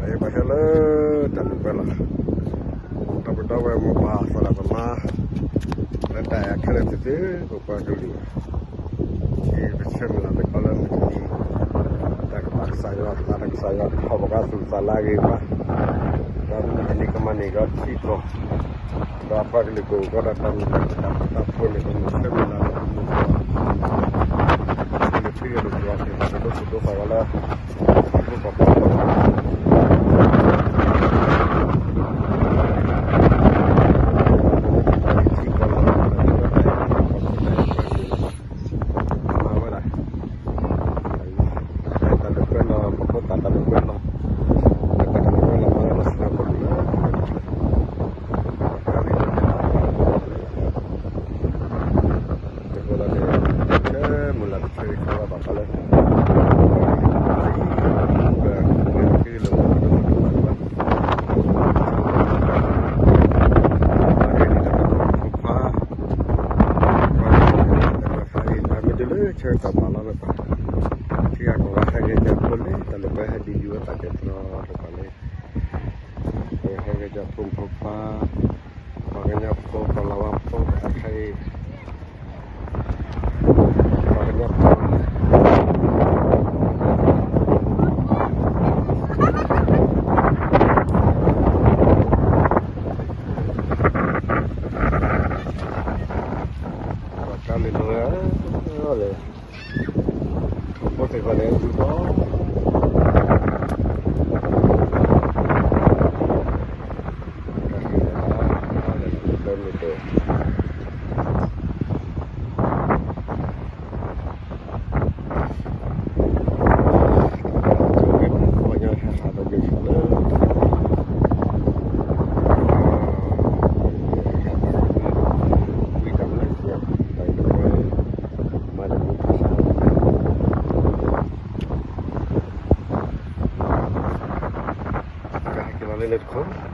Hello, tak lupa lah. Tapi tahu yang mau bahas salah sama. Nanti akhirnya tu lupa dulu. Ini bersama dengan kalau ni tak saya apa susah lagi pak. Dan ini kemana kat situ. Berapa kali kau datang tak pun itu bersama dengan ini dia tu biasa itu kalau itu apa. Cerita malam apa? Jika kau harga jatuh ni, kalau bayar di jual tak jatuh lepas ni. Harga jatuh apa? Makanya apa kalau apa akai? Makanya apa? Kali tu oleh Pote vale tutto. Let's go.